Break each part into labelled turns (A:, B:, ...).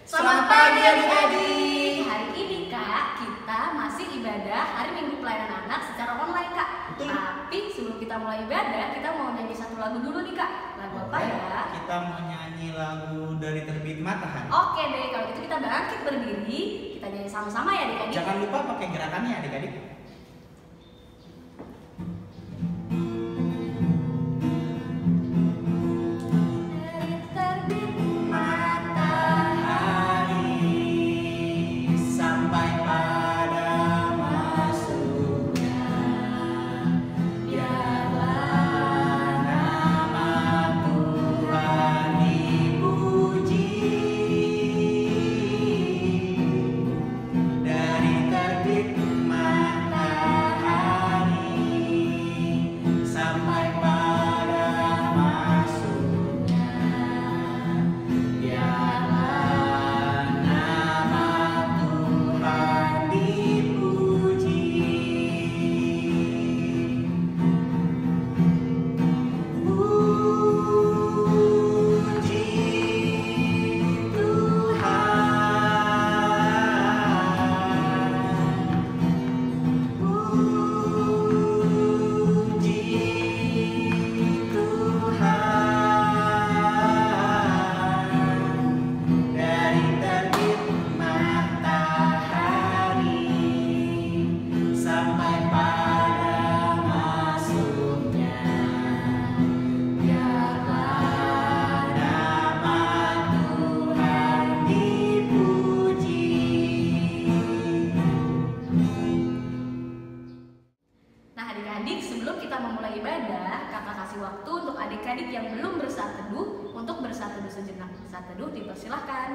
A: Selamat pagi adik-adik. Hari ini Kak, kita masih ibadah hari Minggu pelayanan anak secara online Kak.
B: Betul.
A: Tapi sebelum kita mulai ibadah, kita mau nyanyi satu lagu dulu nih Kak. Lagu apa ya?
B: Kita mau nyanyi lagu Dari Terbit Matahari.
A: Oke deh, kalau gitu kita bangkit berdiri, kita nyanyi sama-sama ya adik-adik.
B: Jangan lupa pakai gerakannya adik-adik.
A: Dari terbit matahari
B: Sampai pada masuknya, biarlah nama Tuhan dipuji. Dari terbit matahari sampai pada masuknya, biarlah nama Tuhan dipuji. Puji Tuhan, puji Tuhan. Dari terbit matahari sampai pada masuknya, biarlah nama Tuhan dipuji.
A: Nah adik-adik, sebelum kita memulai ibadah, kakak kasih waktu untuk adik-adik yang belum bersaat teduh untuk bersaat teduh sejenak. Saat teduh dipersilahkan.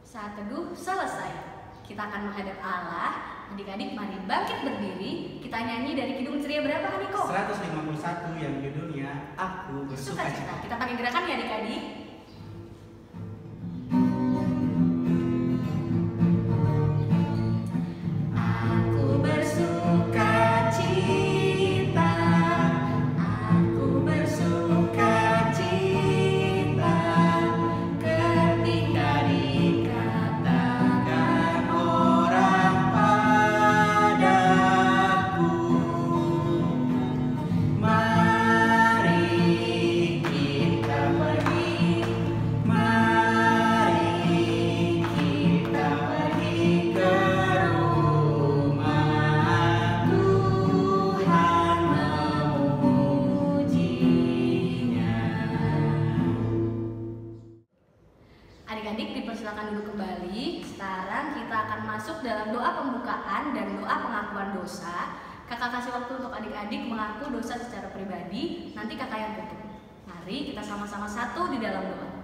A: Saat teduh selesai. Kita akan menghadap Allah. Adik-adik mari bangkit berdiri. Kita nyanyi dari Kidung Ceria berapa Kak Niko?
B: 151 yang judulnya Aku Bersukacita.
A: Sukacita. Kita pakai gerakan ya adik-adik. Aku bersukacita, aku bersukacita ketika dikatakan orang padaku, mari kita pergi, mari kita pergi ke rumah Tuhan memujinya. Adik-adik dipersilakan duduk kembali. Sekarang kita akan masuk dalam doa pembukaan dan doa pengakuan dosa. Kakak kasih waktu untuk adik-adik mengaku dosa secara pribadi. Nanti kakak yang tutup. Mari kita sama-sama satu di dalam doa.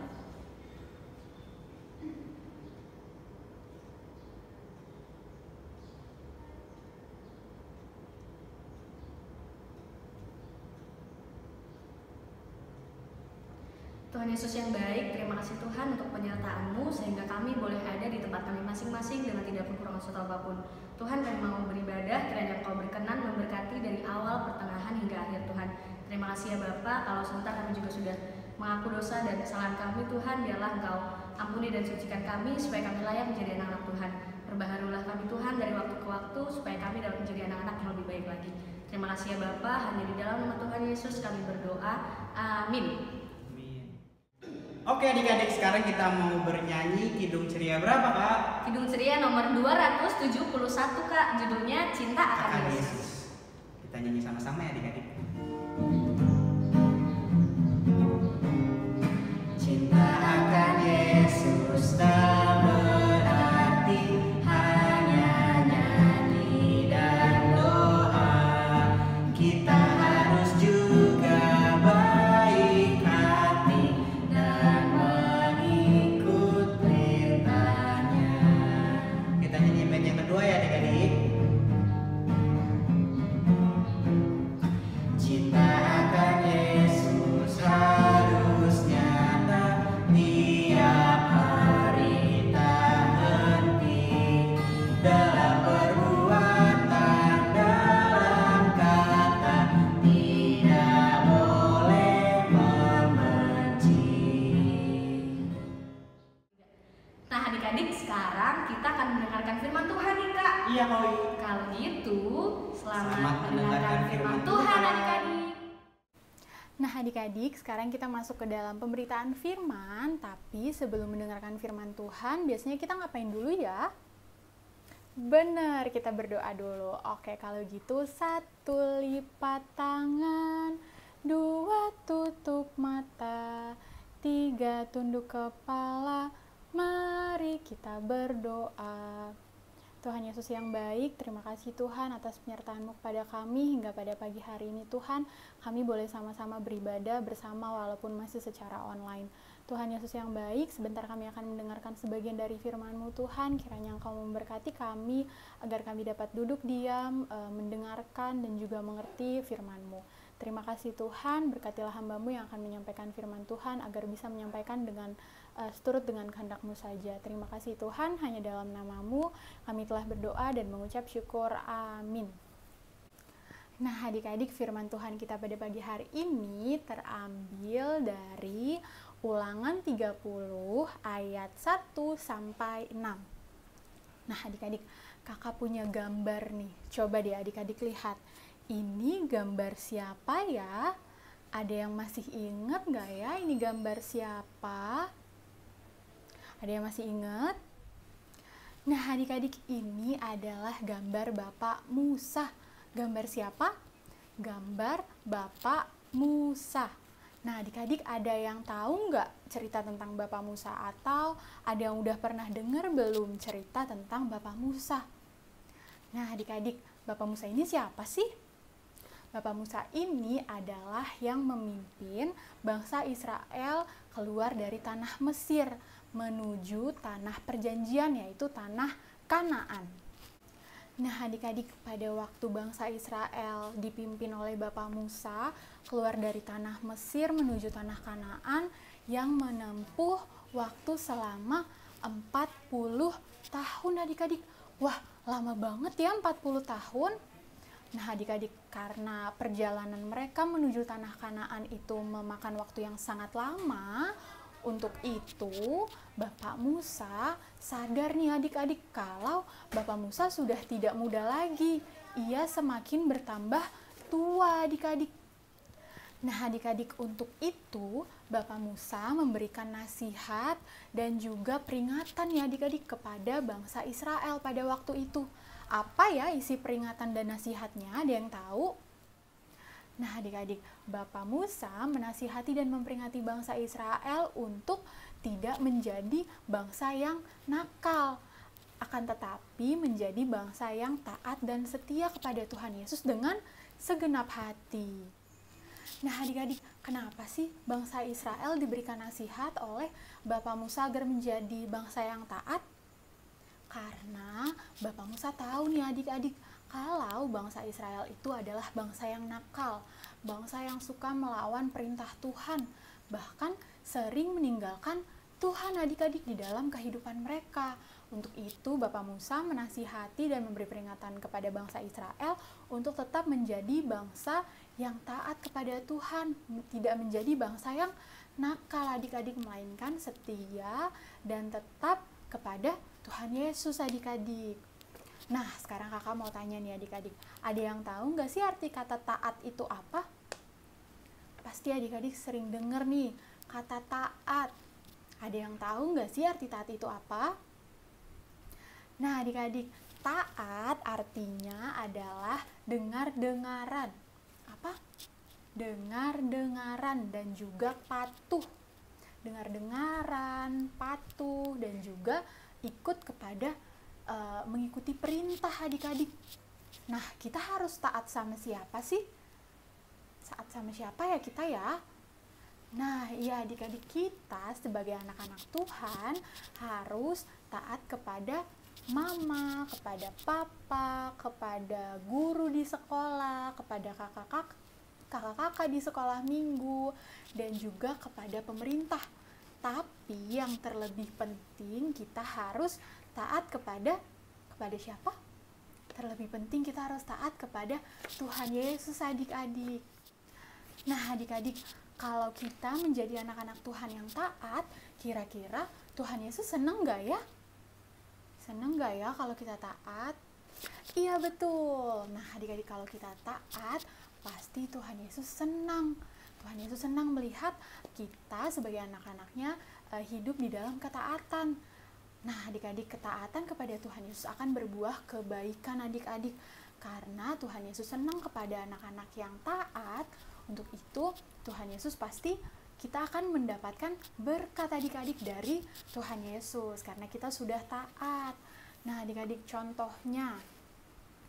A: Tuhan Yesus yang baik, terima kasih Tuhan untuk penyertaan-Mu sehingga kami boleh ada di tempat kami masing-masing dengan tidak kekurangan suatu apapun. Tuhan, kami mau beribadah, kiranya Engkau berkenan memberkati dari awal, pertengahan hingga akhir Tuhan. Terima kasih ya Bapa, kalau sebentar kami juga sudah mengaku dosa dan kesalahan kami Tuhan, biarlah Engkau ampuni dan sucikan kami supaya kami layak menjadi anak-anak Tuhan. Perbaharulah kami Tuhan dari waktu ke waktu supaya kami dapat menjadi anak-anak yang lebih baik lagi. Terima kasih ya Bapa, hanya di dalam nama Tuhan Yesus kami berdoa. Amin.
B: Oke adik-adik, sekarang kita mau bernyanyi Kidung Ceria berapa Kak?
A: Kidung Ceria nomor 271 Kak, judulnya Cinta Akan
B: Akan
A: Yesus.
B: Yesus. Kita nyanyi sama-sama ya adik-adik. Cinta akan Yesus tak berarti hanya nyanyi dan doa. Kita harus juga baik hati dan mengikut perintahnya. Kita nyanyi bait yang kedua ya adik-adik. Boy.
A: Kalau gitu,
B: Selamat
A: selamat
B: mendengarkan
A: mendengarkan
B: firman
A: firman Tuhan
B: Tuhan.
A: adik-adik.
C: Nah adik-adik, sekarang kita masuk ke dalam pemberitaan firman, tapi sebelum mendengarkan firman Tuhan, biasanya kita ngapain dulu ya? Bener, kita berdoa dulu. Oke, kalau gitu 1 lipat tangan, 2 tutup mata, 3 tunduk kepala, mari kita berdoa. Tuhan Yesus yang baik, terima kasih Tuhan atas penyertaan-Mu kepada kami hingga pada pagi hari ini Tuhan. Kami boleh sama-sama beribadah bersama walaupun masih secara online. Tuhan Yesus yang baik, sebentar kami akan mendengarkan sebagian dari firman-Mu Tuhan. Kiranya Engkau memberkati kami agar kami dapat duduk diam, mendengarkan dan juga mengerti firman-Mu. Terima kasih Tuhan, berkatilah hamba-Mu yang akan menyampaikan firman Tuhan agar bisa menyampaikan dengan seturut dengan kehendak-Mu saja. Terima kasih Tuhan, hanya dalam nama-Mu kami telah berdoa dan mengucap syukur. Amin. Nah adik-adik, firman Tuhan kita pada pagi hari ini terambil dari Ulangan 30 ayat 1-6. Nah adik-adik, kakak punya gambar nih. Coba deh adik-adik lihat. Ini gambar siapa ya? Ada yang masih ingat nggak ya ini gambar siapa? Ada yang masih ingat? Nah adik-adik, ini adalah gambar Bapak Musa. Gambar siapa? Gambar Bapak Musa. Nah adik-adik, ada yang tahu nggak cerita tentang Bapak Musa? Atau ada yang udah pernah dengar belum cerita tentang Bapak Musa? Nah adik-adik, Bapak Musa ini siapa sih? Bapak Musa ini adalah yang memimpin bangsa Israel keluar dari tanah Mesir menuju tanah perjanjian, yaitu tanah Kanaan. Nah adik-adik, pada waktu bangsa Israel dipimpin oleh Bapak Musa keluar dari tanah Mesir menuju tanah Kanaan yang menempuh waktu selama 40 tahun adik-adik. Wah, lama banget ya 40 tahun. Nah adik-adik, karena perjalanan mereka menuju tanah Kanaan itu memakan waktu yang sangat lama, untuk itu Bapak Musa sadar nih adik-adik kalau Bapak Musa sudah tidak muda lagi. Ia semakin bertambah tua adik-adik. Nah adik-adik, untuk itu Bapak Musa memberikan nasihat dan juga peringatan ya adik-adik kepada bangsa Israel pada waktu itu. Apa ya isi peringatan dan nasihatnya? Ada yang tahu? Nah adik-adik, Bapak Musa menasihati dan memperingati bangsa Israel untuk tidak menjadi bangsa yang nakal, akan tetapi menjadi bangsa yang taat dan setia kepada Tuhan Yesus dengan segenap hati. Nah adik-adik, kenapa sih bangsa Israel diberikan nasihat oleh Bapak Musa agar menjadi bangsa yang taat? Karena Bapak Musa tahu nih adik-adik, kalau bangsa Israel itu adalah bangsa yang nakal, bangsa yang suka melawan perintah Tuhan, bahkan sering meninggalkan Tuhan adik-adik di dalam kehidupan mereka. Untuk itu Bapak Musa menasihati dan memberi peringatan kepada bangsa Israel untuk tetap menjadi bangsa yang taat kepada Tuhan, tidak menjadi bangsa yang nakal adik-adik, melainkan setia dan tetap kepada Tuhan Yesus adik-adik. Nah, sekarang kakak mau tanya nih adik-adik, ada yang tahu nggak sih arti kata taat itu apa? Pasti adik-adik sering dengar nih, kata taat. Ada yang tahu nggak sih arti taat itu apa? Nah adik-adik, taat artinya adalah dengar-dengaran. Apa? Dengar-dengaran dan juga patuh. Dengar-dengaran, patuh, dan juga ikut kepada mengikuti perintah adik-adik. Nah, kita harus taat sama siapa sih? Taat sama siapa ya kita ya? Nah, iya adik-adik, kita sebagai anak-anak Tuhan harus taat kepada mama, kepada papa, kepada guru di sekolah, kepada kakak-kakak di sekolah minggu, dan juga kepada pemerintah. Tapi yang terlebih penting kita harus taat kepada siapa? Terlebih penting kita harus taat kepada Tuhan Yesus adik-adik. Nah adik-adik, kalau kita menjadi anak-anak Tuhan yang taat, kira-kira Tuhan Yesus senang gak ya? Senang gak ya kalau kita taat? Iya betul. Nah adik-adik, kalau kita taat, pasti Tuhan Yesus senang. Tuhan Yesus senang melihat kita sebagai anak-anaknya hidup di dalam ketaatan. Nah adik-adik, ketaatan kepada Tuhan Yesus akan berbuah kebaikan adik-adik. Karena Tuhan Yesus senang kepada anak-anak yang taat. Untuk itu Tuhan Yesus pasti kita akan mendapatkan berkat adik-adik dari Tuhan Yesus. Karena kita sudah taat. Nah adik-adik, contohnya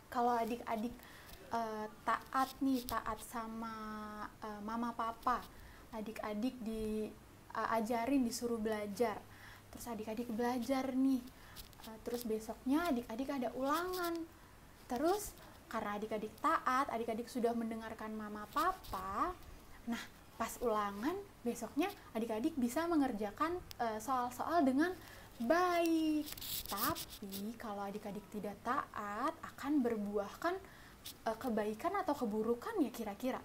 C: kalau adik-adik taat sama mama papa, adik-adik diajarin, disuruh belajar, terus adik-adik belajar nih, terus besoknya adik-adik ada ulangan, terus karena adik-adik taat, adik-adik sudah mendengarkan mama papa, nah pas ulangan besoknya adik-adik bisa mengerjakan soal-soal dengan baik. Tapi kalau adik-adik tidak taat, akan berbuahkan kebaikan atau keburukan ya kira-kira.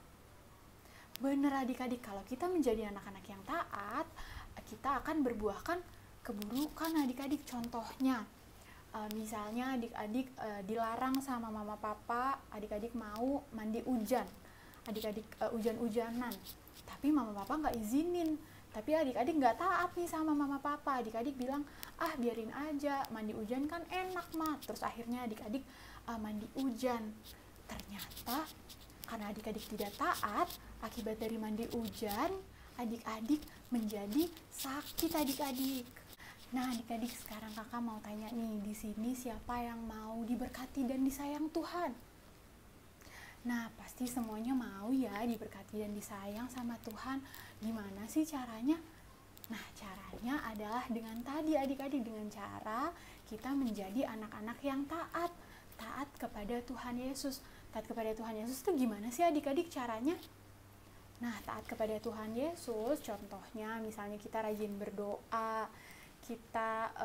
C: Bener adik-adik, kalau kita menjadi anak-anak yang taat, kita akan berbuahkan keburukan adik-adik. Contohnya, misalnya adik-adik dilarang sama mama papa, adik-adik mau mandi hujan, adik-adik hujan-hujanan, tapi mama papa nggak izinin. Tapi adik-adik nggak taat nih sama mama papa, adik-adik bilang, biarin aja, mandi hujan kan enak mah. Terus akhirnya adik-adik mandi hujan. Ternyata karena adik-adik tidak taat, akibat dari mandi hujan, adik-adik menjadi sakit adik-adik. Nah adik-adik, sekarang kakak mau tanya nih, di sini siapa yang mau diberkati dan disayang Tuhan? Nah pasti semuanya mau ya diberkati dan disayang sama Tuhan. Gimana sih caranya? Nah caranya adalah dengan tadi adik-adik, dengan cara kita menjadi anak-anak yang taat. Taat kepada Tuhan Yesus. Taat kepada Tuhan Yesus itu gimana sih adik-adik caranya? Nah taat kepada Tuhan Yesus contohnya misalnya kita rajin berdoa, kita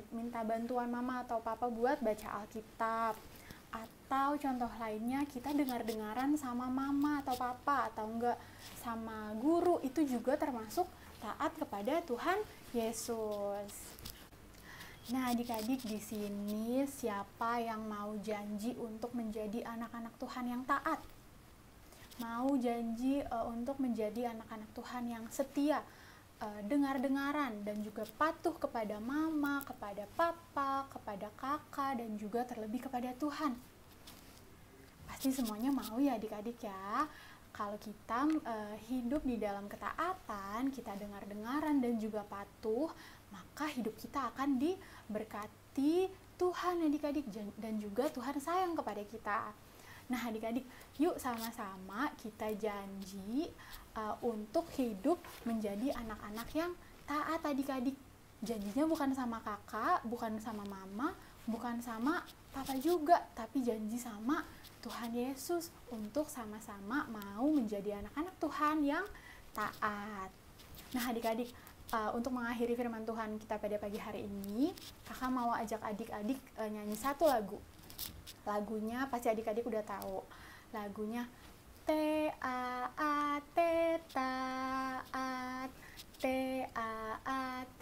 C: minta bantuan mama atau papa buat baca Alkitab. Atau contoh lainnya kita dengar-dengaran sama mama atau papa atau enggak sama guru, itu juga termasuk taat kepada Tuhan Yesus. Nah adik-adik, di sini siapa yang mau janji untuk menjadi anak-anak Tuhan yang taat? Mau janji untuk menjadi anak-anak Tuhan yang setia, dengar-dengaran dan juga patuh kepada mama, kepada papa, kepada kakak, dan juga terlebih kepada Tuhan. Pasti semuanya mau ya adik-adik ya. Kalau kita hidup di dalam ketaatan, kita dengar-dengaran dan juga patuh, maka hidup kita akan diberkati Tuhan adik-adik, dan juga Tuhan sayang kepada kita. Nah adik-adik, yuk sama-sama kita janji untuk hidup menjadi anak-anak yang taat adik-adik. Janjinya bukan sama kakak, bukan sama mama, bukan sama papa juga, tapi janji sama Tuhan Yesus untuk sama-sama mau menjadi anak-anak Tuhan yang taat. Nah adik-adik, untuk mengakhiri firman Tuhan kita pada pagi hari ini, kakak mau ajak adik-adik nyanyi satu lagu. Lagunya pasti adik-adik udah tahu. Lagunya T-A-A-T, taat, T-A-A-T,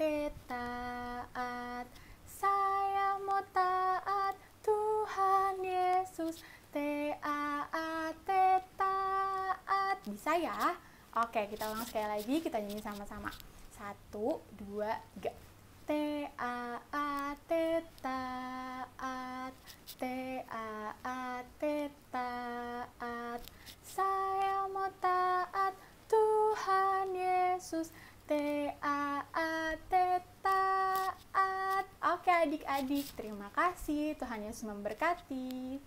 C: taat, saya mau taat Tuhan Yesus, T-A-A-T, taat. Bisa ya? Oke, kita ulang sekali lagi, kita nyanyi sama-sama. 1, 2, 3. T-A-A-T, taat, T-A-A-T, taat, saya mau taat Tuhan Yesus, T-A-A-T, taat. Oke adik-adik, terima kasih, Tuhan Yesus memberkati.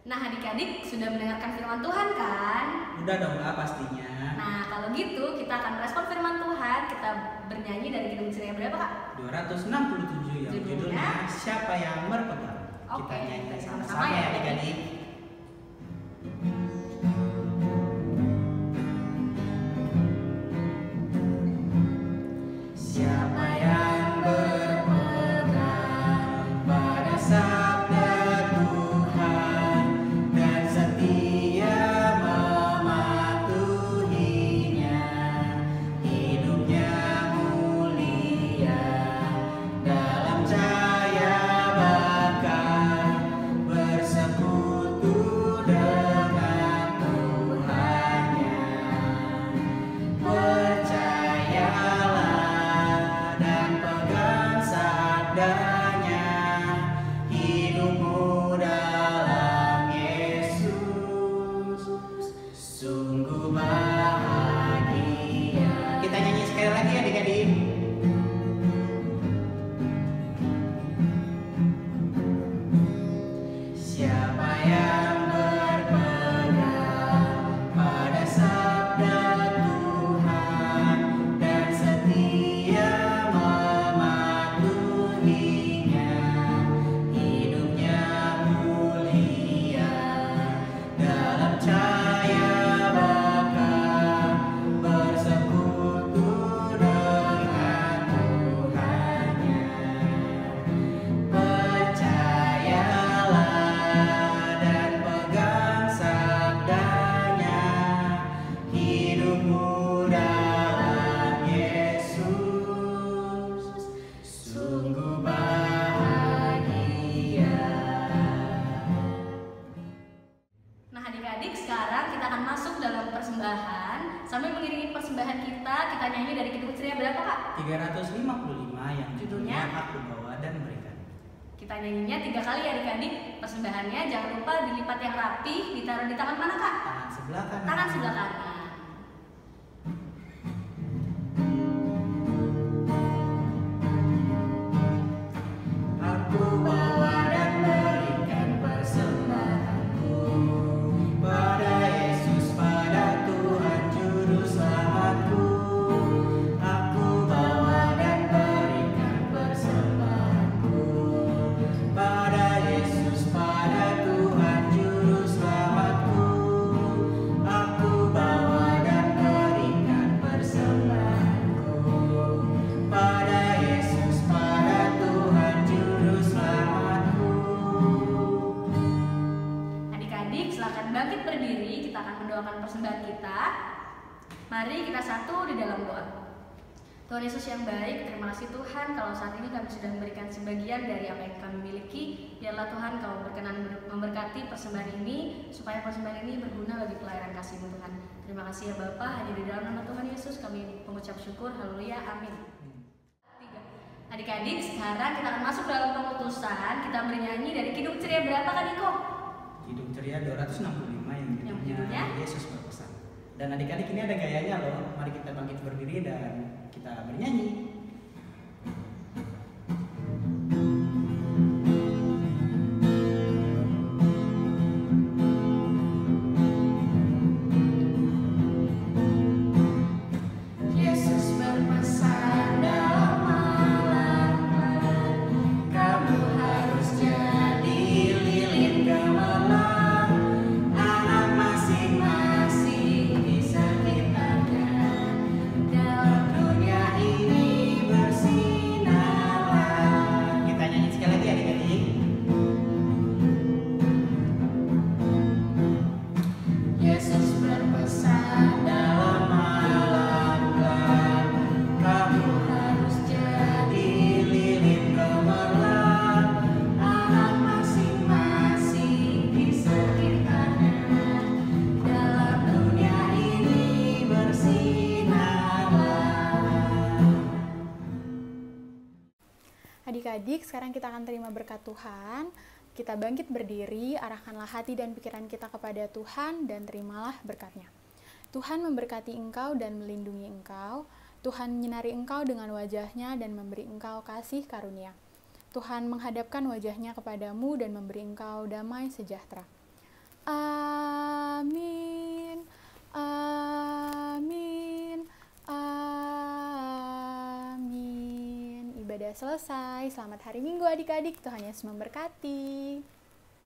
A: Nah adik-adik sudah mendengarkan firman Tuhan kan?
B: Udah dong Kak pastinya.
A: Nah kalau gitu kita akan merespon firman Tuhan. Kita bernyanyi dari Kidung Ceria berapa Kak?
B: 267 yang judulnya Siapa yang Berpegang. Kita nyanyi sama-sama ya adik-adik. Siapa yang berpegang pada sabda Tuhan dan setia mematuhinya, hidupnya mulia dalam cahaya bakar
A: persembahan kita nyanyi dari Kidung Ceria berapa Kak?
B: 355 yang judulnya Aku Bawa dan Berikan.
A: Kita nyanyinya 3 kali ya adik-adik. Persembahannya jangan lupa dilipat yang rapi, ditaruh di tangan mana Kak?
B: Tangan sebelah kanan.
A: Tangan sebelah kanan.
B: Aku bawa dan berikan persembahanku pada Yesus, pada Tuhan Juru Selamatku. Aku bawa dan berikan persembahanku pada Yesus, pada Tuhan Juru Selamatku. Aku bawa dan berikan persembahanku pada Yesus, pada Tuhan Juru Selamatku.
A: Adik-adik silakan bangkit berdiri, kita akan mendoakan persembahan kita. Mari kita satu di dalam doa. Tuhan Yesus yang baik, terima kasih Tuhan kalau saat ini kami sudah memberikan sebagian dari apa yang kami miliki. Biarlah Tuhan Kau berkenan memberkati persembahan ini, supaya persembahan ini berguna bagi pelayanan kasih-Mu Tuhan. Terima kasih ya Bapa, hanya di dalam nama Tuhan Yesus kami mengucap syukur, haleluya, amin. Adik-adik, sekarang kita akan masuk dalam pengutusan. Kita bernyanyi dari Kidung Ceria berapa Kak Niko?
B: Kidung Ceria 265 yang
A: Yang
B: judulnya
A: judulnya?
B: Yesus Berpesan. Dan adik-adik ini ada gayanya loh. Mari kita bangkit berdiri dan kita bernyanyi. Yesus berpesan dalam malam-malam, kamu harus jadi lilin gemilang, anak masing-masing di sekitarnya, dalam dunia ini bersinarlah. Kita nyanyi sekali lagi adik-adik. Yesus berpesan dalam malam gelap, kamu harus jadi lilin gemilang, anak masing-masing di sekitarnya, dalam dunia ini bersinarlah.
C: Adik-adik, sekarang kita akan terima berkat Tuhan. Kita bangkit berdiri, arahkanlah hati dan pikiran kita kepada Tuhan dan terimalah berkat-Nya. Tuhan memberkati engkau dan melindungi engkau. Tuhan menyinari engkau dengan wajah-Nya dan memberi engkau kasih karunia. Tuhan menghadapkan wajah-Nya kepadamu dan memberi engkau damai sejahtera. Amin. Amin. Amin. Ibadah selesai. Selamat hari Minggu adik-adik. Tuhan Yesus memberkati.